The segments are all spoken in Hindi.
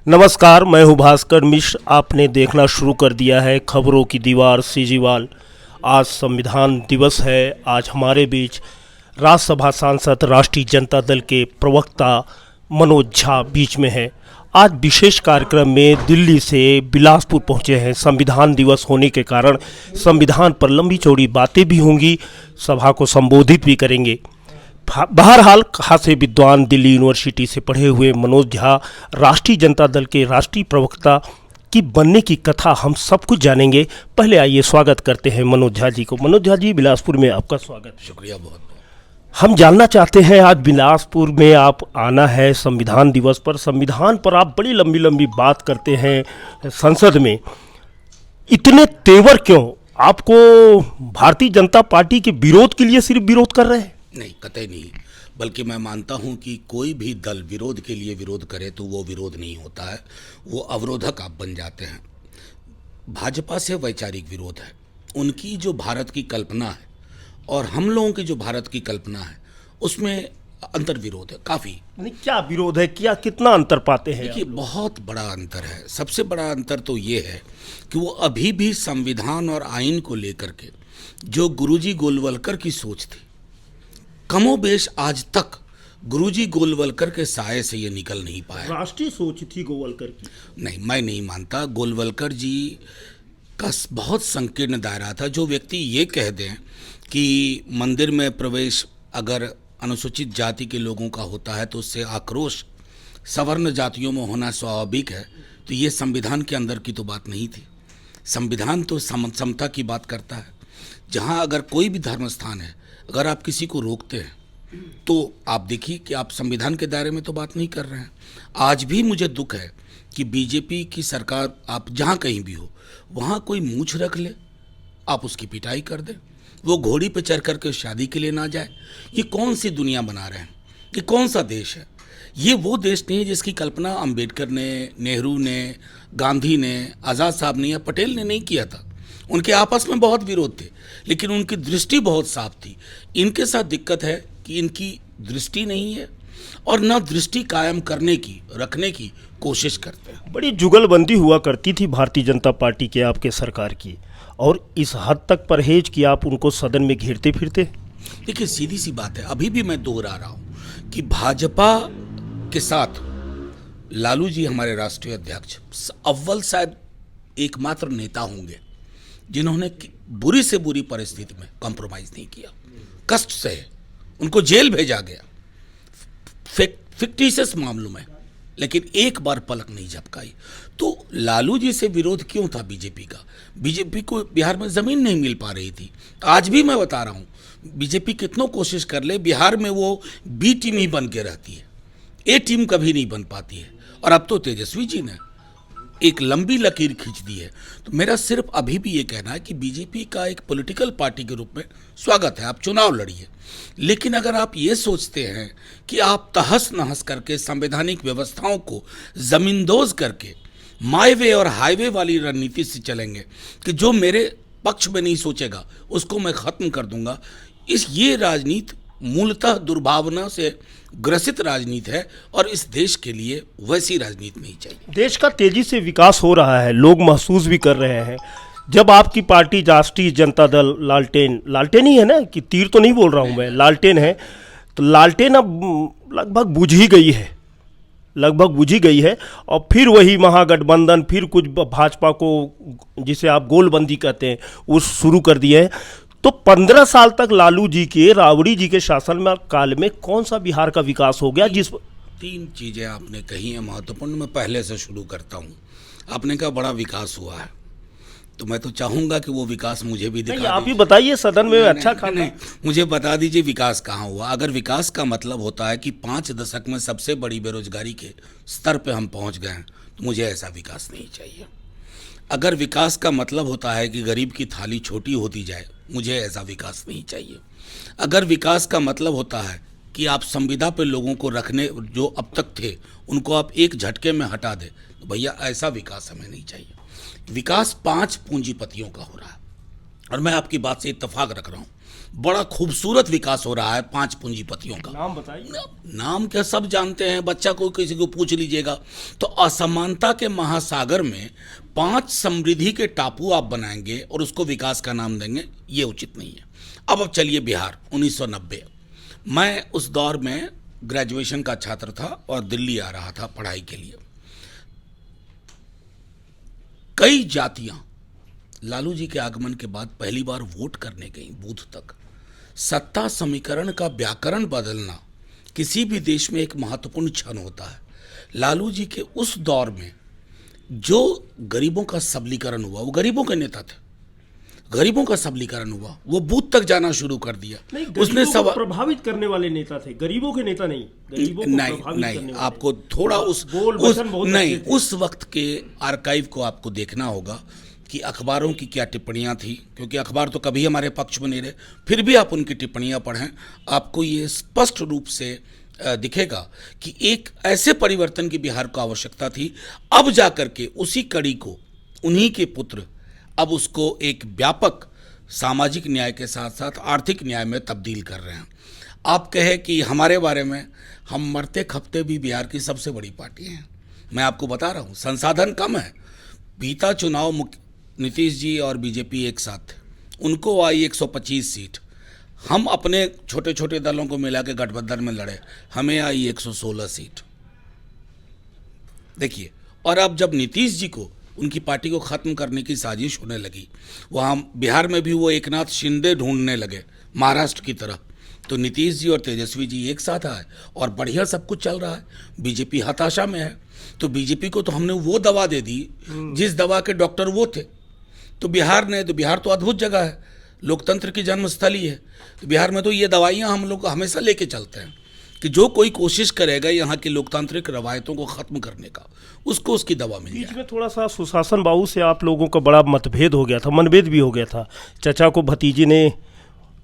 नमस्कार, मैं हूं भास्कर मिश्र। आपने देखना शुरू कर दिया है खबरों की दीवार सीजीवाल। आज संविधान दिवस है। आज हमारे बीच राज्यसभा सांसद राष्ट्रीय जनता दल के प्रवक्ता मनोज झा बीच में है। आज विशेष कार्यक्रम में दिल्ली से बिलासपुर पहुंचे हैं। संविधान दिवस होने के कारण संविधान पर लंबी चौड़ी बातें भी होंगी, सभा को संबोधित भी करेंगे। बहरहाल खासे विद्वान दिल्ली यूनिवर्सिटी से पढ़े हुए मनोज झा राष्ट्रीय जनता दल के राष्ट्रीय प्रवक्ता की बनने की कथा हम सब कुछ जानेंगे। पहले आइए स्वागत करते हैं मनोज झा जी को। मनोज झा जी, बिलासपुर में आपका स्वागत। शुक्रिया बहुत बहुत। हम जानना चाहते हैं, आज बिलासपुर में आप आना है संविधान दिवस पर। संविधान पर आप बड़ी लंबी लंबी बात करते हैं संसद में, इतने तेवर क्यों? आपको भारतीय जनता पार्टी के विरोध के लिए सिर्फ विरोध कर रहे हैं? नहीं, कतई नहीं। बल्कि मैं मानता हूं कि कोई भी दल विरोध के लिए विरोध करे तो वो विरोध नहीं होता है, वो अवरोधक आप बन जाते हैं। भाजपा से वैचारिक विरोध है। उनकी जो भारत की कल्पना है और हम लोगों की जो भारत की कल्पना है उसमें अंतर विरोध है काफ़ी। क्या विरोध है? क्या कितना अंतर पाते हैं? देखिए, बहुत बड़ा अंतर है। सबसे बड़ा अंतर तो ये है कि वो अभी भी संविधान और आइन को लेकर के जो गुरुजी गोलवलकर की सोच थी, कमोबेश आज तक गुरुजी गोलवलकर के साये से ये निकल नहीं पाया। राष्ट्रीय सोच थी गोलवलकर की। नहीं, मैं नहीं मानता। गोलवलकर जी का बहुत संकीर्ण दायरा था। जो व्यक्ति ये कह दें कि मंदिर में प्रवेश अगर अनुसूचित जाति के लोगों का होता है तो उससे आक्रोश सवर्ण जातियों में होना स्वाभाविक है, तो ये संविधान के अंदर की तो बात नहीं थी। संविधान तो समता की बात करता है। जहाँ अगर कोई भी धर्म स्थान है, अगर आप किसी को रोकते हैं तो आप देखिए कि आप संविधान के दायरे में तो बात नहीं कर रहे हैं। आज भी मुझे दुख है कि बीजेपी की सरकार, आप जहाँ कहीं भी हो वहाँ कोई मूछ रख ले, आप उसकी पिटाई कर दें, वो घोड़ी पे चढ़ करके शादी के लिए ना जाए। ये कौन सी दुनिया बना रहे हैं? ये कौन सा देश है? ये वो देश नहीं है जिसकी कल्पना अंबेडकर ने, नेहरू ने, गांधी ने, आज़ाद साहब ने या पटेल ने नहीं किया था। उनके आपस में बहुत विरोध थे, लेकिन उनकी दृष्टि बहुत साफ थी। इनके साथ दिक्कत है कि इनकी दृष्टि नहीं है और न दृष्टि कायम करने की, रखने की कोशिश करते हैं। बड़ी जुगलबंदी हुआ करती थी भारतीय जनता पार्टी के, आपके सरकार की, और इस हद तक परहेज कि आप उनको सदन में घेरते फिरते। देखिए, सीधी सी बात है, अभी भी मैं दोहरा रहा हूँ कि भाजपा के साथ लालू जी हमारे राष्ट्रीय अध्यक्ष अव्वल शायद एकमात्र नेता होंगे जिन्होंने बुरी से बुरी परिस्थिति में कॉम्प्रोमाइज़ नहीं किया। कष्ट से उनको जेल भेजा गया फिक्टिशियस मामलों में, लेकिन एक बार पलक नहीं झपकाई। तो लालू जी से विरोध क्यों था बीजेपी का? बीजेपी को बिहार में ज़मीन नहीं मिल पा रही थी। आज भी मैं बता रहा हूँ, बीजेपी कितनों कोशिश कर ले, बिहार में वो बी टीम ही बन के रहती है, ए टीम कभी नहीं बन पाती है। और अब तो तेजस्वी जी ने एक लंबी लकीर खींच दी है। तो मेरा सिर्फ अभी भी ये कहना है कि बीजेपी का एक पॉलिटिकल पार्टी के रूप में स्वागत है, आप चुनाव लड़िए, लेकिन अगर आप ये सोचते हैं कि आप तहस नहस करके संवैधानिक व्यवस्थाओं को जमींदोज करके माई वे और हाईवे वाली रणनीति से चलेंगे कि जो मेरे पक्ष में नहीं सोचेगा उसको मैं खत्म कर दूंगा, ये राजनीति मूलतः दुर्भावना से ग्रसित राजनीति है और इस देश के लिए वैसी राजनीति नहीं चाहिए। देश का तेजी से विकास हो रहा है, लोग महसूस भी कर रहे हैं। जब आपकी पार्टी राष्ट्रीय जनता दल लालटेन ही है ना, कि तीर तो नहीं बोल रहा हूँ मैं, लालटेन है, तो लालटेन अब लगभग बुझ ही गई है और फिर वही महागठबंधन, फिर कुछ भाजपा को जिसे आप गोलबंदी कहते हैं वो शुरू कर दिए हैं। तो 15 साल तक लालू जी के, राबड़ी जी के शासन में काल में कौन सा बिहार का विकास हो गया? तीन चीज़ें आपने कही हैं महत्वपूर्ण। मैं पहले से शुरू करता हूँ। आपने कहा बड़ा विकास हुआ है, तो मैं तो चाहूँगा कि वो विकास मुझे भी दिखा। आप ही बताइए, सदन में अच्छा खाना नहीं, मुझे बता दीजिए विकास कहाँ हुआ। अगर विकास का मतलब होता है कि 5 दशक में सबसे बड़ी बेरोजगारी के स्तर पे हम पहुँच गए हैं, तो मुझे ऐसा विकास नहीं चाहिए। अगर विकास का मतलब होता है कि गरीब की थाली छोटी होती जाए, मुझे ऐसा विकास नहीं चाहिए। अगर विकास का मतलब होता है कि आप संविदा पे लोगों को रखने जो अब तक थे उनको आप एक झटके में हटा दें, तो भैया ऐसा विकास हमें नहीं चाहिए। विकास 5 पूंजीपतियों का हो रहा है और मैं आपकी बात से इत्तेफाक रख रहा हूँ। बड़ा खूबसूरत विकास हो रहा है 5 पूंजीपतियों का। नाम बताइए। नाम क्या, सब जानते हैं, बच्चा को किसी को पूछ लीजिएगा। तो असमानता के महासागर में 5 समृद्धि के टापू आप बनाएंगे और उसको विकास का नाम देंगे, ये उचित नहीं है। अब चलिए बिहार 1990, मैं उस दौर में ग्रेजुएशन का छात्र था और दिल्ली आ रहा था पढ़ाई के लिए। कई जातियां लालू जी के आगमन के बाद पहली बार वोट करने गई बूथ तक। सत्ता समीकरण का व्याकरण बदलना किसी भी देश में एक महत्वपूर्ण क्षण होता है। लालू जी के उस दौर में जो गरीबों का सबलीकरण हुआ, वो गरीबों के नेता थे, गरीबों का सबलीकरण हुआ, वो बूथ तक जाना शुरू कर दिया। उसने सब प्रभावित करने वाले नेता थे, गरीबों के नेता नहीं। गरीबों को नहीं प्रभावित नहीं, करने आपको थोड़ा उस वक्त के आर्काइव को आपको देखना होगा कि अखबारों की क्या टिप्पणियां थी, क्योंकि अखबार तो कभी हमारे पक्ष में नहीं रहे। फिर भी आप उनकी टिप्पणियां पढ़ें, आपको ये स्पष्ट रूप से दिखेगा कि एक ऐसे परिवर्तन की बिहार को आवश्यकता थी। अब जाकर के उसी कड़ी को उन्हीं के पुत्र अब उसको एक व्यापक सामाजिक न्याय के साथ साथ आर्थिक न्याय में तब्दील कर रहे हैं। आप कहे कि हमारे बारे में, हम मरते खपते भी बिहार की सबसे बड़ी पार्टी हैं। मैं आपको बता रहा हूँ, संसाधन कम है। बीता चुनाव नीतीश जी और बीजेपी एक साथ थे, उनको आई 125 सीट। हम अपने छोटे छोटे दलों को मिला के गठबंधन में लड़े, हमें आई 116 सीट। देखिए, और अब जब नीतीश जी को उनकी पार्टी को ख़त्म करने की साजिश होने लगी, वहाँ बिहार में भी वो एकनाथ शिंदे ढूंढने लगे महाराष्ट्र की तरह, तो नीतीश जी और तेजस्वी जी एक साथ आए और बढ़िया सब कुछ चल रहा है। बीजेपी हताशा में है, तो बीजेपी को तो हमने वो दवा दे दी जिस दवा के डॉक्टर वो थे। तो बिहार तो अद्भुत जगह है, लोकतंत्र की जन्मस्थली है। तो बिहार में तो ये दवाइयाँ हम लोग हमेशा लेके चलते हैं कि जो कोई कोशिश करेगा यहाँ की लोकतांत्रिक रवायतों को ख़त्म करने का, उसको उसकी दवा मिल बीच जाए। में थोड़ा सा सुशासन बाबू से आप लोगों का बड़ा मतभेद हो गया था, मनभेद भी हो गया था। चचा को भतीजे ने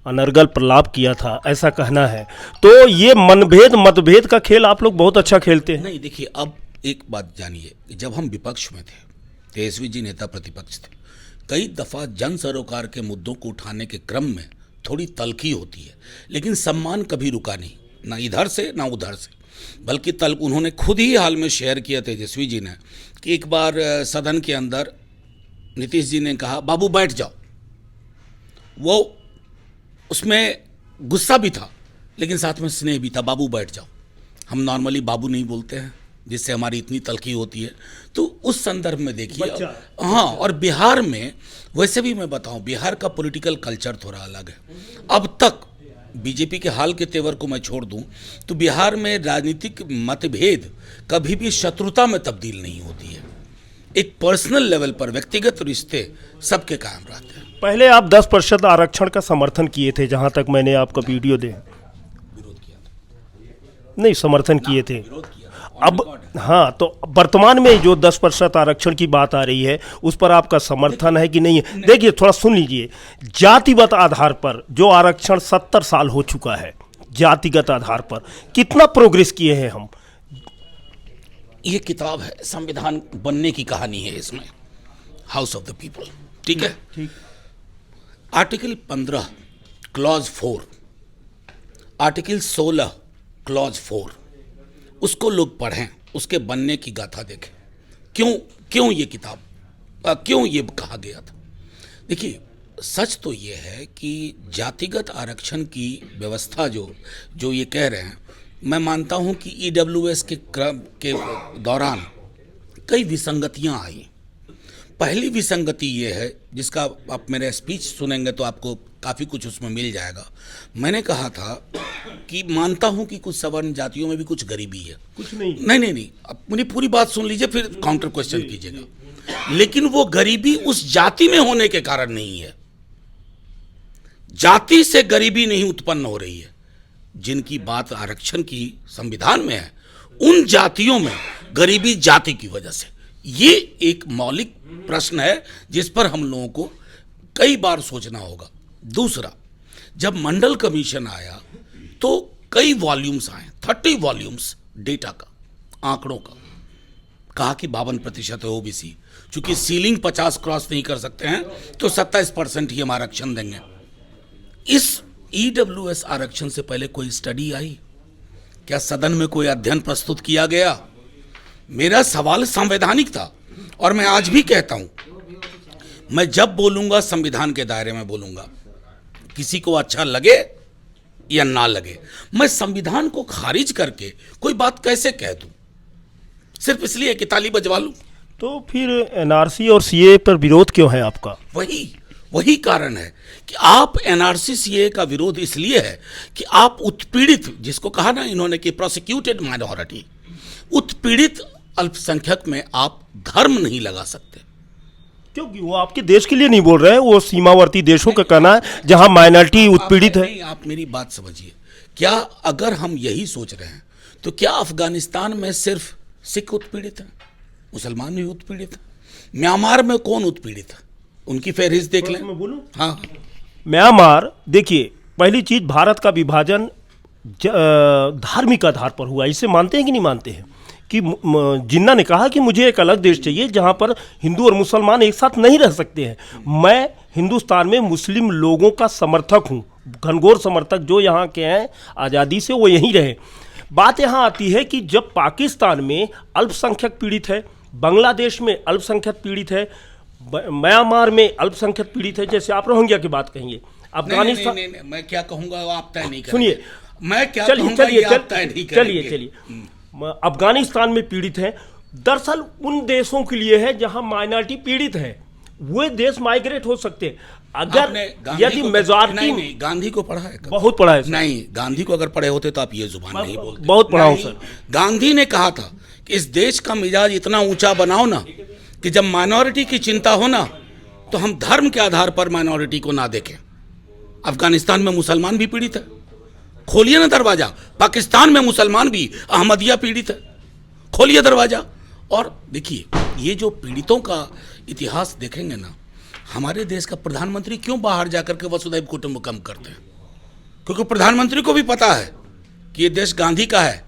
अनर्गल प्रलाप किया था, ऐसा कहना है। तो ये मतभेद का खेल आप लोग बहुत अच्छा खेलते हैं। नहीं, देखिए, अब एक बात जानिए, जब हम विपक्ष में थे, तेजस्वी जी नेता प्रतिपक्ष थे, कई दफ़ा जन सरोकार के मुद्दों को उठाने के क्रम में थोड़ी तल्खी होती है, लेकिन सम्मान कभी रुका नहीं, ना इधर से ना उधर से। बल्कि उन्होंने खुद ही हाल में शेयर किया तेजस्वी जी ने कि एक बार सदन के अंदर नीतीश जी ने कहा, बाबू बैठ जाओ। वो उसमें गुस्सा भी था लेकिन साथ में स्नेह भी था, बाबू बैठ जाओ। हम नॉर्मली बाबू नहीं बोलते हैं, जिससे हमारी इतनी तलखी होती है। तो उस संदर्भ में देखिए, हाँ, और बिहार में वैसे भी मैं बताऊं, बिहार का पॉलिटिकल कल्चर थोड़ा अलग है। अब तक बीजेपी के हाल के तेवर को मैं छोड़ दूं तो बिहार में राजनीतिक मतभेद कभी भी शत्रुता में तब्दील नहीं होती है। एक पर्सनल लेवल पर व्यक्तिगत रिश्ते सबके कायम रहते हैं। पहले आप 10% आरक्षण का समर्थन किए थे, जहां तक मैंने आपका वीडियो विरोध किया था। नहीं, समर्थन किए थे। विरोध किया। अब हाँ, तो वर्तमान में जो 10% आरक्षण की बात आ रही है, उस पर आपका समर्थन है कि नहीं है? देखिए, थोड़ा सुन लीजिए। जातिगत आधार पर जो आरक्षण 70 साल हो चुका है, जातिगत आधार पर कितना प्रोग्रेस किए हैं हम? ये किताब है, संविधान बनने की कहानी है इसमें, हाउस ऑफ द पीपल, ठीक है? ठीक। आर्टिकल 15 क्लॉज 4, आर्टिकल 16 क्लॉज 4, उसको लोग पढ़ें, उसके बनने की गाथा देखें। क्यों ये किताब, क्यों ये कहा गया था? देखिए, सच तो ये है कि जातिगत आरक्षण की व्यवस्था जो ये कह रहे हैं, मैं मानता हूं कि ईडब्ल्यूएस के क्रम के दौरान कई विसंगतियां आई। पहली विसंगति ये है, जिसका आप मेरा स्पीच सुनेंगे तो आपको काफ़ी कुछ उसमें मिल जाएगा। मैंने कहा था कि मानता हूं कि कुछ सवर्ण जातियों में भी कुछ गरीबी है। कुछ नहीं, नहीं, अब मेरी पूरी बात सुन लीजिए, फिर काउंटर क्वेश्चन कीजिएगा। लेकिन वो गरीबी उस जाति में होने के कारण नहीं है। जाति से गरीबी नहीं उत्पन्न हो रही है। जिनकी बात आरक्षण की संविधान में है, उन जातियों में गरीबी जाति की वजह से। ये एक मौलिक प्रश्न है जिस पर हम लोगों को कई बार सोचना होगा। दूसरा, जब मंडल कमीशन आया तो कई वॉल्यूम्स आए, 30 वॉल्यूम्स डेटा का, आंकड़ों का, कहा कि 52% है ओबीसी, चूंकि सीलिंग 50 क्रॉस नहीं कर सकते हैं तो 27% ही हम आरक्षण देंगे। इस ईडब्ल्यूएस आरक्षण से पहले कोई स्टडी आई क्या? सदन में कोई अध्ययन प्रस्तुत किया गया? मेरा सवाल संवैधानिक था और मैं आज भी कहता हूं, मैं जब बोलूंगा संविधान के दायरे में बोलूंगा, किसी को अच्छा लगे या ना लगे। मैं संविधान को खारिज करके कोई बात कैसे कह दूं सिर्फ इसलिए कि ताली बजवा लूं? तो फिर एनआरसी और सीए पर विरोध क्यों है आपका? वही कारण है कि आप एनआरसी सीए का विरोध इसलिए है कि आप उत्पीड़ित, जिसको कहा ना इन्होंने कि प्रोसिक्यूटेड माइनॉरिटी, उत्पीड़ित अल्पसंख्यक में आप धर्म नहीं लगा सकते। क्योंकि वो आपके देश के लिए नहीं बोल रहे हैं, वो सीमावर्ती देशों का कहना है जहां माइनॉरिटी उत्पीड़ित है। आप मेरी बात समझिए, क्या अगर हम यही सोच रहे हैं तो क्या अफगानिस्तान में सिर्फ सिख उत्पीड़ित है? मुसलमान भी उत्पीड़ित है। म्यांमार में कौन उत्पीड़ित है? उनकी फहरिस्त देख लें। मैं बोलूं? हाँ, म्यांमार, देखिए पहली चीज, भारत का विभाजन धार्मिक आधार पर हुआ। इसे मानते हैं कि नहीं मानते हैं? कि जिन्ना ने कहा कि मुझे एक अलग देश चाहिए जहां पर हिंदू और मुसलमान एक साथ नहीं रह सकते हैं। मैं हिंदुस्तान में मुस्लिम लोगों का समर्थक हूं, घनघोर समर्थक। जो यहाँ के हैं आज़ादी से वो यहीं रहे। बात यहाँ आती है कि जब पाकिस्तान में अल्पसंख्यक पीड़ित है, बांग्लादेश में अल्पसंख्यक पीड़ित है, म्यांमार में अल्पसंख्यक पीड़ित है, जैसे आप रोहिंग्या की बात कहेंगे, अफगानिस्तान। नहीं, मैं क्या कहूंगा आप तय नहीं करेंगे। सुनिए, मैं क्या कहूंगा ये आप तय नहीं करेंगे। चलिए अफगानिस्तान में पीड़ित हैं। दरअसल उन देशों के लिए है जहां माइनॉरिटी पीड़ित है। वे देश माइग्रेट हो सकते हैं अगर यदि मेजॉरिटी। नहीं, गांधी को पढ़ा है? बहुत पढ़ा है सर। नहीं, गांधी को अगर पढ़े होते तो आप ये जुबान नहीं बोलते। बहुत पढ़ा हूं सर। गांधी ने कहा था कि इस देश का मिजाज इतना ऊंचा बनाओ ना कि जब माइनॉरिटी की चिंता हो ना तो हम धर्म के आधार पर माइनॉरिटी को ना देखें। अफगानिस्तान में मुसलमान भी पीड़ित है, खोलिए ना दरवाजा। पाकिस्तान में मुसलमान भी, अहमदिया पीड़ित है, खोलिए दरवाजा। और देखिए, ये जो पीड़ितों का इतिहास देखेंगे ना, हमारे देश का प्रधानमंत्री क्यों बाहर जाकर के वसुधैव कुटुंबकम करते हैं? क्योंकि प्रधानमंत्री को भी पता है कि ये देश गांधी का है।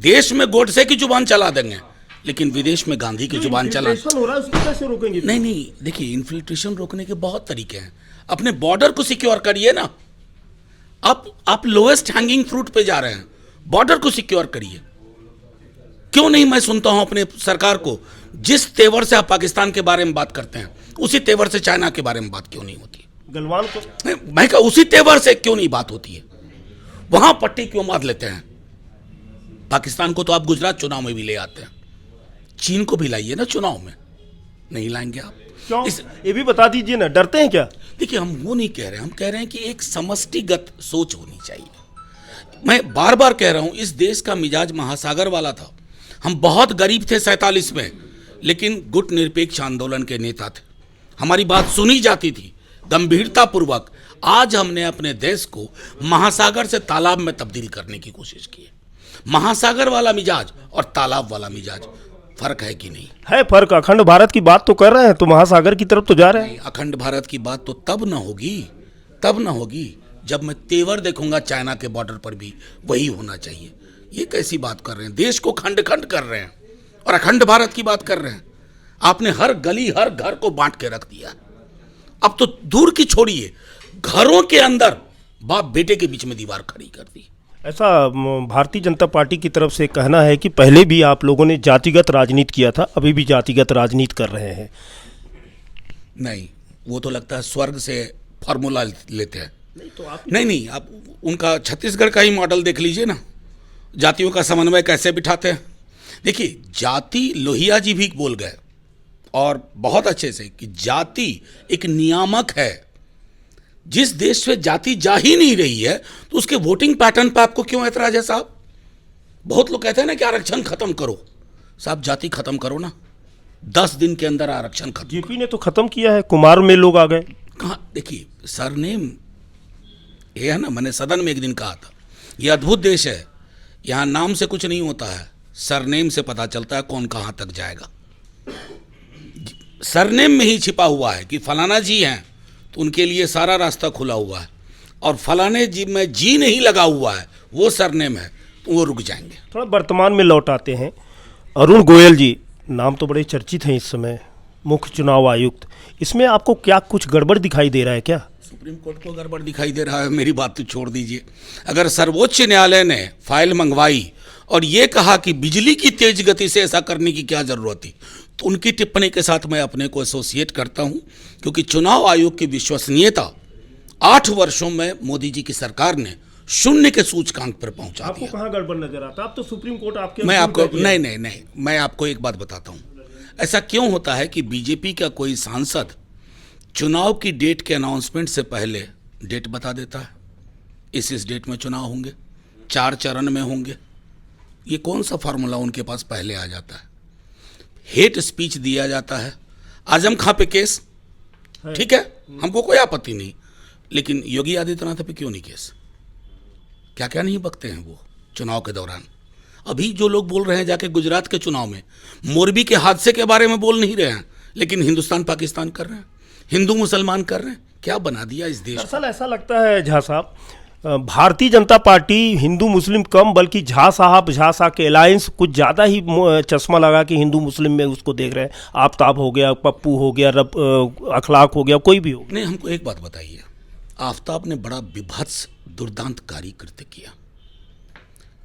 देश में गोडसे की जुबान चला देंगे लेकिन विदेश में गांधी की जुबान चला हो रहा है, उसको कैसे रोकेंगे? नहीं, देखिए, इन्फिल्ट्रेशन रोकने के बहुत तरीके हैं। अपने बॉर्डर को सिक्योर करिए ना। आप लोएस्ट हैंगिंग फ्रूट पे जा रहे हैं, बॉर्डर को सिक्योर करिए। क्यों नहीं मैं सुनता हूं अपने सरकार को, जिस तेवर से आप पाकिस्तान के बारे में बात करते हैं उसी तेवर से चाइना के बारे में बात क्यों नहीं होती? गलवान को मैं कहा उसी तेवर से क्यों नहीं बात होती है? वहां पट्टी क्यों मार लेते हैं? पाकिस्तान को तो आप गुजरात चुनाव में भी ले आते हैं, चीन को भी लाइए ना चुनाव में। नहीं लाएंगे आप? क्यों? ये भी बता दीजिए ना, डरते हैं क्या? देखिए, हम वो नहीं कह रहे, हम कह रहे हैं कि एक समष्टिगत सोच होनी चाहिए। मैं बार बार कह रहा हूं, इस देश का मिजाज महासागर वाला था। हम बहुत गरीब थे 47 में, लेकिन गुट निरपेक्ष आंदोलन के नेता थे, हमारी बात सुनी जाती थी गंभीरता पूर्वक। आज हमने अपने देश को महासागर से तालाब में तब्दील करने की कोशिश की है। महासागर वाला मिजाज और तालाब वाला मिजाज, फर्क है कि नहीं? है फर्क। अखंड भारत की बात तो कर रहे हैं तो महासागर की तरफ तो जा रहे हैं। अखंड भारत की बात तो तब ना होगी जब मैं तेवर देखूंगा चाइना के बॉर्डर पर भी वही होना चाहिए। ये कैसी बात कर रहे हैं? देश को खंड खंड कर रहे हैं और अखंड भारत की बात कर रहे हैं। आपने हर गली हर घर को बांट के रख दिया। अब तो दूर की छोड़िए, घरों के अंदर बाप बेटे के बीच में दीवार खड़ी कर दी। ऐसा भारतीय जनता पार्टी की तरफ से कहना है कि पहले भी आप लोगों ने जातिगत राजनीति किया था, अभी भी जातिगत राजनीति कर रहे हैं। नहीं, वो तो लगता है स्वर्ग से फॉर्मूला लेते हैं। नहीं, आप उनका छत्तीसगढ़ का ही मॉडल देख लीजिए ना, जातियों का समन्वय कैसे बिठाते हैं। देखिए, जाति, लोहिया जी भी बोल गए और बहुत अच्छे से कि जाति एक नियामक है। जिस देश में जाति जा ही नहीं रही है तो उसके वोटिंग पैटर्न पर आपको क्यों ऐतराज है साहब? बहुत लोग कहते हैं ना कि आरक्षण खत्म करो। साहब, जाति खत्म करो ना, 10 दिन के अंदर आरक्षण खत्म। जेपी ने तो खत्म किया है, कुमार में लोग आ गए। कहाँ? देखिए, सरनेम ये है ना, मैंने सदन में एक दिन कहा था, ये अद्भुत देश है, यहाँ नाम से कुछ नहीं होता है, सरनेम से पता चलता है कौन कहाँ तक जाएगा। सरनेम में ही छिपा हुआ है कि फलाना जी हैं तो उनके लिए सारा रास्ता खुला हुआ है, और फलाने जी में जी नहीं लगा हुआ है, वो सरनेम है तो वो रुक जाएंगे। थोड़ा वर्तमान में लौट आते हैं। अरुण गोयल जी नाम तो बड़े चर्चित हैं इस समय, मुख्य चुनाव आयुक्त। इसमें आपको क्या कुछ गड़बड़ दिखाई दे रहा है क्या? सुप्रीम कोर्ट को गड़बड़ दिखाई दे रहा है, मेरी बात तो छोड़ दीजिए। अगर सर्वोच्च न्यायालय ने फाइल मंगवाई और ये कहा कि बिजली की तेज गति से ऐसा करने की क्या जरूरत थी, तो उनकी टिप्पणी के साथ मैं अपने को एसोसिएट करता हूं, क्योंकि चुनाव आयोग की विश्वसनीयता 8 वर्षों में मोदी जी की सरकार ने शून्य के सूचकांक पर पहुंचा आपको दिया। कहाँ गड़बड़ नजर आता? अब तो सुप्रीम कोर्ट आपके मैं अनुकूल आपको कर दिया। नहीं, मैं आपको एक बात बताता हूं। ऐसा क्यों होता है कि बीजेपी का कोई सांसद चुनाव की डेट के अनाउंसमेंट से पहले डेट बता देता है, इस डेट में चुनाव होंगे, 4 चरण में होंगे। ये कौन सा फार्मूला उनके पास पहले आ जाता है? हेट स्पीच दिया जाता है, आजम खां पे केस, ठीक है, हमको कोई आपत्ति नहीं, लेकिन योगी आदित्यनाथ पे क्यों नहीं केस? क्या क्या नहीं बकते हैं वो चुनाव के दौरान। अभी जो लोग बोल रहे हैं जाके गुजरात के चुनाव में मोरबी के हादसे के बारे में बोल नहीं रहे हैं, लेकिन हिंदुस्तान पाकिस्तान कर रहे हैं, हिंदू मुसलमान कर रहे हैं। क्या बना दिया इस देश को? दरअसल ऐसा लगता है झा साहब, भारतीय जनता पार्टी हिंदू मुस्लिम कम, बल्कि झा साहब के अलायंस कुछ ज़्यादा ही चश्मा लगा कि हिंदू मुस्लिम में उसको देख रहे हैं। आफ्ताब हो गया, पप्पू हो गया, अखलाक हो गया, कोई भी हो। नहीं, हमको एक बात बताइए, आफ्ताब ने बड़ा विभत्स दुर्दांतकारी कृत्य किया,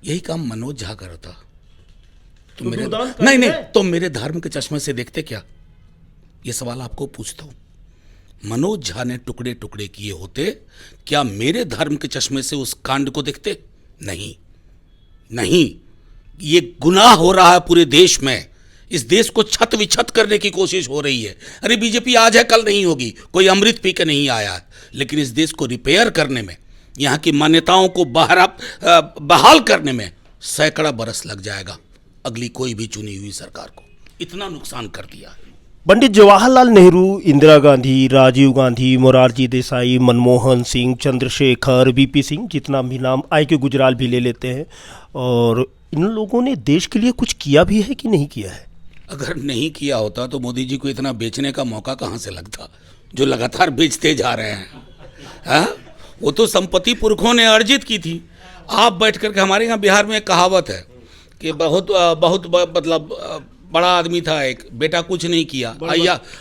यही काम मनोज झा कर था। तो मेरे नहीं, तो मेरे धर्म के चश्मे से देखते क्या? ये सवाल आपको पूछता हूं। मनोज झा ने टुकड़े टुकड़े किए होते, क्या मेरे धर्म के चश्मे से उस कांड को देखते? नहीं नहीं, ये गुनाह हो रहा है पूरे देश में। इस देश को छत विछत करने की कोशिश हो रही है। अरे बीजेपी आज है कल नहीं होगी, कोई अमृत पी के नहीं आया, लेकिन इस देश को रिपेयर करने में, यहाँ की मान्यताओं को बहाल करने में सैकड़ा बरस लग जाएगा अगली कोई भी चुनी हुई सरकार को। इतना नुकसान कर दिया है। पंडित जवाहरलाल नेहरू, इंदिरा गांधी, राजीव गांधी, मोरारजी देसाई, मनमोहन सिंह, चंद्रशेखर, वीपी सिंह, जितना भी नाम आई के गुजराल भी ले लेते हैं, और इन लोगों ने देश के लिए कुछ किया भी है कि नहीं किया है? अगर नहीं किया होता तो मोदी जी को इतना बेचने का मौका कहाँ से लगता, जो लगातार बेचते जा रहे हैं। हाँ, वो तो संपत्ति पुरखों ने अर्जित की थी। आप बैठ करके, हमारे यहाँ बिहार में एक कहावत है कि बहुत मतलब बड़ा आदमी था एक, बेटा कुछ नहीं किया,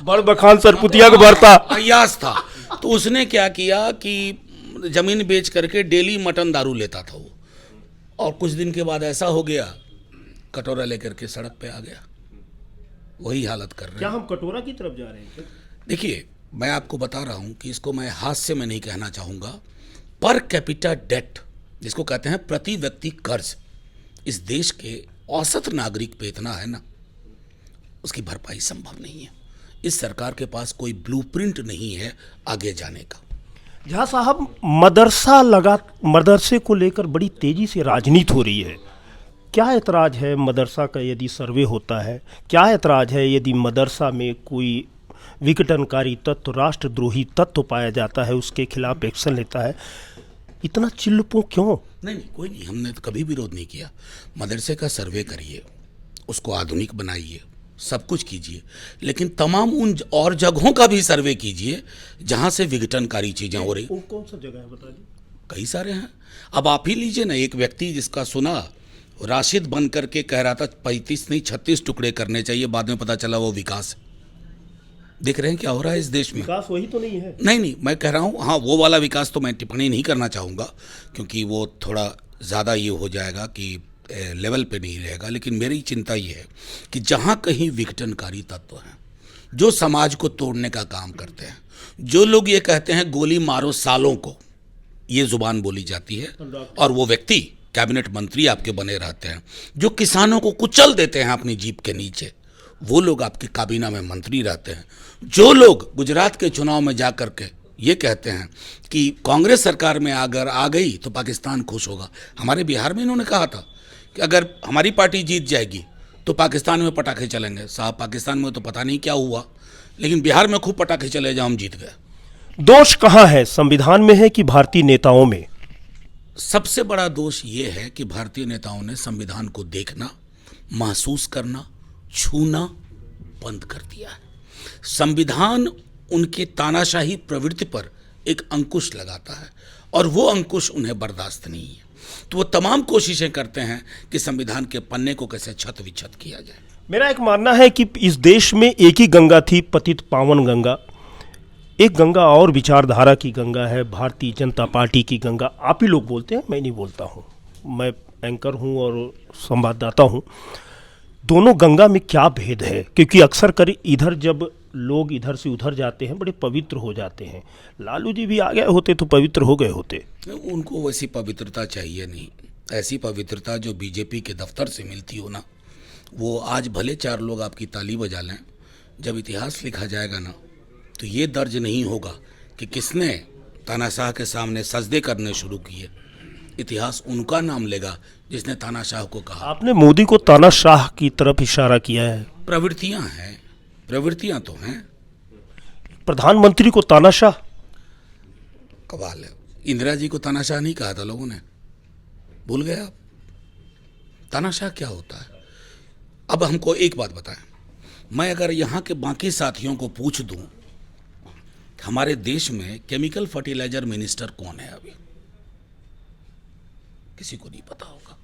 बड़ बखान सरपुतिया को भरता, अय्यास था। तो उसने क्या किया कि जमीन बेच करके डेली मटन दारू लेता था वो, और कुछ दिन के बाद ऐसा हो गया, कटोरा लेकर के सड़क पे आ गया। वही हालत कर रहे हैं। क्या हम कटोरा की तरफ जा रहे हैं? देखिए, मैं आपको बता रहा हूं कि इसको मैं हास्य में नहीं कहना चाहूंगा। पर कैपिटा डेट, जिसको कहते हैं प्रति व्यक्ति कर्ज, इस देश के औसत नागरिक पे इतना है ना, उसकी भरपाई संभव नहीं है। इस सरकार के पास कोई ब्लूप्रिंट नहीं है आगे जाने का। झा साहब, मदरसे को लेकर बड़ी तेजी से राजनीति हो रही है। क्या ऐतराज है मदरसा का यदि सर्वे होता है? क्या ऐतराज है यदि मदरसा में कोई विघटनकारी तत्व, राष्ट्रद्रोही तत्व पाया जाता है, उसके खिलाफ एक्शन लेता है? इतना चिल्लपो क्यों? नहीं, कोई नहीं, हमने तो कभी विरोध नहीं किया। मदरसे का सर्वे करिए, उसको आधुनिक बनाइए, सब कुछ कीजिए, लेकिन तमाम उन और जगहों का भी सर्वे कीजिए जहां से विघटनकारी चीजें हो रही। कौन सा जगह है बता दीजिए? कई सारे हैं। अब आप ही लीजिए ना, एक व्यक्ति जिसका सुना, राशिद बन करके कह रहा था 35 नहीं 36 टुकड़े करने चाहिए, बाद में पता चला वो विकास। देख रहे हैं क्या हो रहा है इस देश में? विकास वही तो नहीं है। नहीं, मैं कह रहा हूँ, हाँ, वो वाला विकास तो मैं टिप्पणी नहीं करना चाहूँगा, क्योंकि वो थोड़ा ज़्यादा ये हो जाएगा कि लेवल पे नहीं रहेगा। लेकिन मेरी चिंता ये है कि जहाँ कहीं विघटनकारी तत्व हैं, जो समाज को तोड़ने का काम करते हैं, जो लोग ये कहते हैं गोली मारो सालों को, ये जुबान बोली जाती है, और वो व्यक्ति कैबिनेट मंत्री आपके बने रहते हैं, जो किसानों को कुचल देते हैं अपनी जीप के नीचे, वो लोग आपकी काबीना में मंत्री रहते हैं। जो लोग गुजरात के चुनाव में जा कर के ये कहते हैं कि कांग्रेस सरकार में अगर आ गई तो पाकिस्तान खुश होगा। हमारे बिहार में इन्होंने कहा था कि अगर हमारी पार्टी जीत जाएगी तो पाकिस्तान में पटाखे चलेंगे। साहब, पाकिस्तान में तो पता नहीं क्या हुआ, लेकिन बिहार में खूब पटाखे चले जहाँ हम जीत गए। दोष कहाँ है, संविधान में है कि भारतीय नेताओं में? सबसे बड़ा दोष ये है कि भारतीय नेताओं ने संविधान को देखना, महसूस करना, छूना बंद कर दिया है। संविधान उनके तानाशाही प्रवृत्ति पर एक अंकुश लगाता है, और वो अंकुश उन्हें बर्दाश्त नहीं है। तो वो तमाम कोशिशें करते हैं कि संविधान के पन्ने को कैसे छत विछत किया जाए। मेरा एक मानना है कि इस देश में एक ही गंगा थी, पतित पावन गंगा। एक गंगा और विचारधारा की गंगा है, भारतीय जनता पार्टी की गंगा। आप ही लोग बोलते हैं, मैं नहीं बोलता हूँ। मैं एंकर हूँ और संवाददाता हूँ। दोनों गंगा में क्या भेद है? क्योंकि अक्सर कर इधर जब लोग इधर से उधर जाते हैं बड़े पवित्र हो जाते हैं। लालू जी भी आ गए होते तो पवित्र हो गए होते। उनको वैसी पवित्रता चाहिए नहीं। ऐसी पवित्रता जो बीजेपी के दफ्तर से मिलती हो ना, वो आज भले 4 लोग आपकी ताली बजा लें, जब इतिहास लिखा जाएगा ना तो ये दर्ज नहीं होगा कि किसने तानाशाह के सामने सजदे करने शुरू किए। इतिहास उनका नाम लेगा जिसने तानाशाह को कहा। आपने मोदी को तानाशाह की तरफ इशारा किया है। प्रवृत्तियां हैं, प्रवृत्तियां तो हैं। प्रधानमंत्री को तानाशाह, कमाल है। इंदिरा जी को तानाशाह नहीं कहा था लोगों ने, भूल गए आप? तानाशाह क्या होता है? अब हमको एक बात बताएं, मैं अगर यहाँ के बाकी साथियों को पूछ दूं हमारे देश में केमिकल फर्टिलाइजर मिनिस्टर कौन है, अभी किसी को नहीं पता होगा।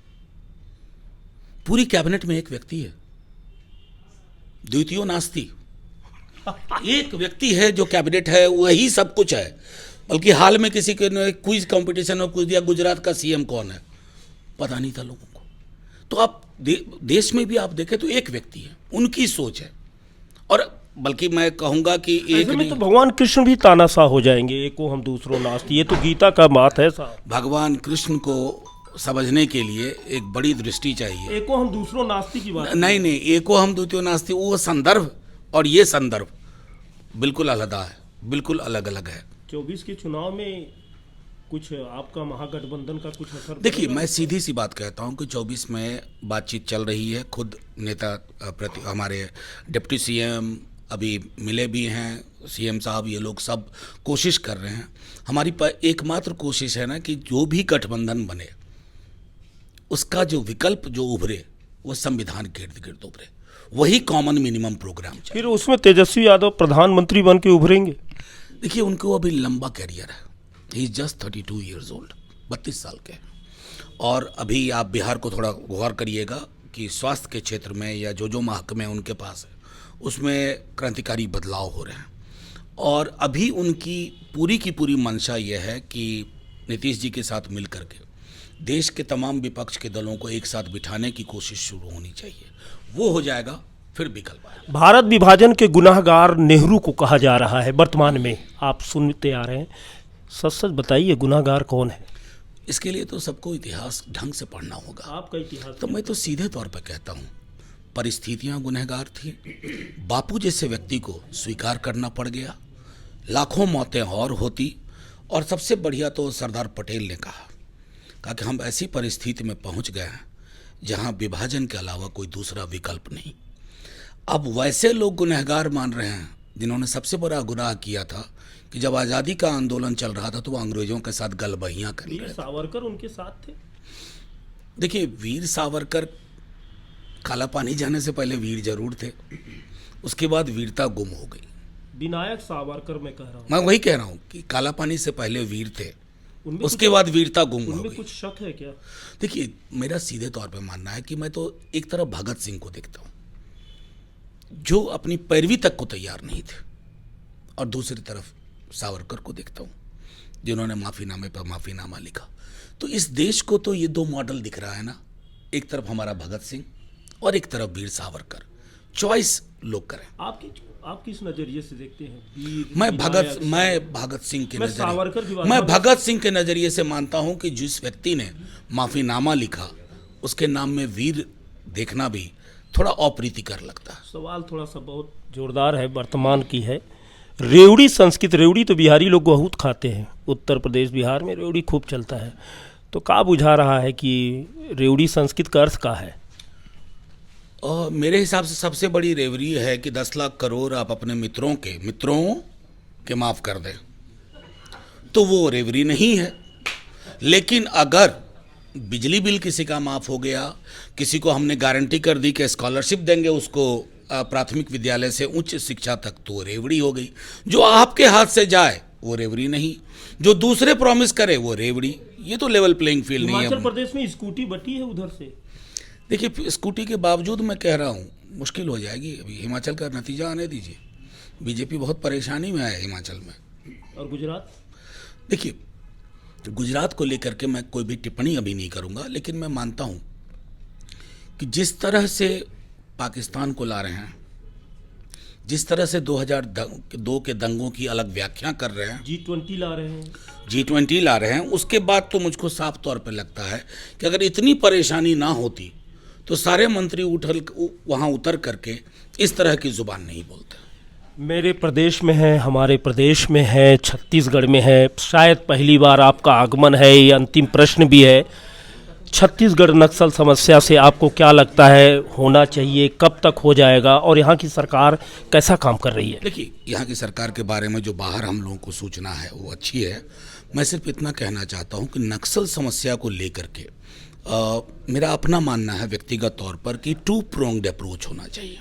पूरी कैबिनेट में एक व्यक्ति है, द्वितीय नास्ति। एक व्यक्ति है जो कैबिनेट है, वही सब कुछ है। बल्कि हाल में किसी के क्विज कंपटीशन में पूछ दिया गुजरात का सीएम कौन है, पता नहीं था लोगों को। तो आप देश में भी आप देखें तो एक व्यक्ति है, उनकी सोच है। और बल्कि मैं कहूंगा कि एक में तो भगवान कृष्ण भी तानाशाह हो जाएंगे। एको हम दूसरों नास्ति, ये तो गीता का बात है साहब। भगवान कृष्ण को समझने के लिए एक बड़ी दृष्टि चाहिए। एको हम दूसरों नास्ति की बात नहीं, एको हम द्वितीय नास्ति, वो संदर्भ और ये संदर्भ बिल्कुल अलग है, बिल्कुल अलग अलग है। 24 के चुनाव में कुछ आपका महागठबंधन का कुछ असर? देखिए, मैं सीधी सी बात कहता हूं कि 24 में बातचीत चल रही है। खुद नेता हमारे डिप्टी सीएम अभी मिले भी हैं, सीएम साहब, ये लोग सब कोशिश कर रहे हैं। हमारी एकमात्र कोशिश है ना कि जो भी गठबंधन बने उसका जो विकल्प जो उभरे वो संविधान के इर्द गिर्द उभरे, वही कॉमन मिनिमम प्रोग्राम चाहिए। फिर उसमें तेजस्वी यादव प्रधानमंत्री बन के उभरेंगे? देखिए, उनको अभी लंबा कैरियर है। He is just 32 years old, 32 साल के। और अभी आप बिहार को थोड़ा गौर करिएगा कि स्वास्थ्य के क्षेत्र में या जो महकमे उनके पास है उसमें क्रांतिकारी बदलाव हो रहे हैं। और अभी उनकी पूरी मंशा यह है कि नीतीश जी के साथ मिल करके देश के तमाम विपक्ष के दलों को एक साथ बिठाने की कोशिश शुरू होनी चाहिए। वो हो जाएगा, फिर विकल्प आएगा। भारत विभाजन के गुनाहगार नेहरू को कहा जा रहा है वर्तमान में, आप सुनते आ रहे हैं। सच सच बताइए, गुनाहगार कौन है? इसके लिए तो सबको इतिहास ढंग से पढ़ना होगा। आपका इतिहास तो मैं तो सीधे तौर पर कहता हूँ, परिस्थितियाँ गुनहगार थी। बापू जैसे व्यक्ति को स्वीकार करना पड़ गया, लाखों मौतें और होती। और सबसे बढ़िया तो सरदार पटेल ने कहा कि हम ऐसी परिस्थिति में पहुँच गए हैं जहाँ विभाजन के अलावा कोई दूसरा विकल्प नहीं। अब वैसे लोग गुनहगार मान रहे हैं जिन्होंने सबसे बड़ा गुनाह किया था कि जब आज़ादी का आंदोलन चल रहा था तो वो अंग्रेजों के साथ गलबहियाँ कर रहे थे। सावरकर उनके साथ थे। देखिए, वीर सावरकर काला पानी जाने से पहले वीर जरूर थे, उसके बाद वीरता गुम हो गई। विनायक सावरकर मैं कह रहा हूँ, मैं वही कह रहा हूँ कि काला पानी से पहले वीर थे, उसके बाद वीरता गुम हो गई। कुछ शक है क्या? देखिए, मेरा सीधे तौर पे मानना है कि मैं तो एक तरफ भगत सिंह को देखता हूँ जो अपनी पैरवी तक को तैयार नहीं थे, और दूसरी तरफ सावरकर को देखता हूँ जिन्होंने माफीनामे पर माफीनामा लिखा। तो इस देश को तो ये 2 मॉडल दिख रहा है ना, एक तरफ हमारा भगत सिंह और एक तरफ वीर सावरकर। चॉइस लोग करें। आप किस नजरिए से देखते हैं? मैं भगत सिंह के नजरिए, मैं भगत सिंह के नजरिए से मानता हूं कि जिस व्यक्ति ने माफीनामा लिखा उसके नाम में वीर देखना भी थोड़ा अप्रीतिकर लगता है। सवाल थोड़ा सा बहुत जोरदार है, वर्तमान की है। रेवड़ी संस्कृत, रेवड़ी तो बिहारी लोग बहुत खाते हैं, उत्तर प्रदेश बिहार में रेवड़ी खूब चलता है। तो क्या बुझा रहा है कि रेवड़ी संस्कृत का अर्थ क्या है? और मेरे हिसाब से सबसे बड़ी रेवड़ी है कि 10 लाख करोड़ आप अपने मित्रों के माफ़ कर दें, तो वो रेवड़ी नहीं है। लेकिन अगर बिजली बिल किसी का माफ़ हो गया, किसी को हमने गारंटी कर दी कि स्कॉलरशिप देंगे उसको प्राथमिक विद्यालय से उच्च शिक्षा तक, तो वो रेवड़ी हो गई। जो आपके हाथ से जाए वो रेवड़ी नहीं, जो दूसरे प्रॉमिस करे वो रेवड़ी। ये तो लेवल प्लेइंग फील्ड नहीं है। हिमाचल प्रदेश में स्कूटी बटी है उधर से। देखिए, स्कूटी के बावजूद मैं कह रहा हूँ मुश्किल हो जाएगी। अभी हिमाचल का नतीजा आने दीजिए, बीजेपी बहुत परेशानी में है हिमाचल में। और गुजरात? देखिए, गुजरात को लेकर के मैं कोई भी टिप्पणी अभी नहीं करूंगा, लेकिन मैं मानता हूं कि जिस तरह से पाकिस्तान को ला रहे हैं, जिस तरह से 2002 के दंगों की अलग व्याख्या कर रहे हैं, G20 ला रहे हैं, G20 ला रहे हैं, उसके बाद तो मुझको साफ तौर पर लगता है कि अगर इतनी परेशानी ना होती तो सारे मंत्री वहाँ उतर करके इस तरह की जुबान नहीं बोलते। मेरे प्रदेश में है, हमारे प्रदेश में है, छत्तीसगढ़ में है, शायद पहली बार आपका आगमन है, ये अंतिम प्रश्न भी है। छत्तीसगढ़ नक्सल समस्या से आपको क्या लगता है होना चाहिए, कब तक हो जाएगा, और यहाँ की सरकार कैसा काम कर रही है? देखिए, यहाँ की सरकार के बारे में जो बाहर हम लोगों को सूचना है वो अच्छी है। मैं सिर्फ इतना कहना चाहता हूँ कि नक्सल समस्या को लेकर के मेरा अपना मानना है व्यक्तिगत तौर पर कि 2 प्रोंग्ड अप्रोच होना चाहिए।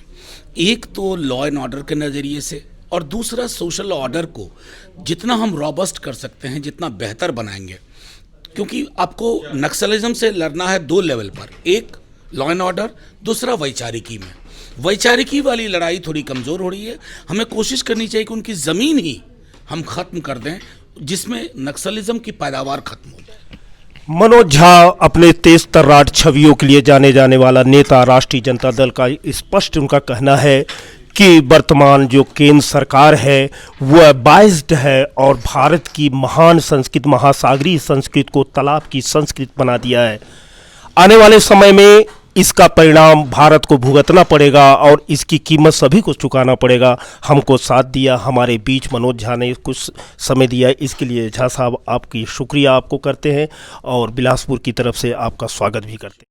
एक तो लॉ एंड ऑर्डर के नज़रिए से, और दूसरा सोशल ऑर्डर को जितना हम रॉबस्ट कर सकते हैं, जितना बेहतर बनाएंगे, क्योंकि आपको नक्सलिज्म से लड़ना है 2 लेवल पर, एक लॉ एंड ऑर्डर, दूसरा वैचारिकी में। वैचारिकी वाली लड़ाई थोड़ी कमज़ोर हो रही है। हमें कोशिश करनी चाहिए कि उनकी ज़मीन ही हम ख़त्म कर दें, जिसमें नक्सलिज्म की पैदावार खत्म हो जाए। मनोज झा अपने तेज तर्रार छवियों के लिए जाने जाने वाला नेता, राष्ट्रीय जनता दल का स्पष्ट उनका कहना है कि वर्तमान जो केंद्र सरकार है वह बाइस्ड है और भारत की महान संस्कृति, महासागरीय संस्कृति को तालाब की संस्कृति बना दिया है। आने वाले समय में इसका परिणाम भारत को भुगतना पड़ेगा और इसकी कीमत सभी को चुकाना पड़ेगा। हमको साथ दिया, हमारे बीच मनोज झा ने कुछ समय दिया, इसके लिए झा साहब आपकी शुक्रिया आपको करते हैं और बिलासपुर की तरफ से आपका स्वागत भी करते हैं।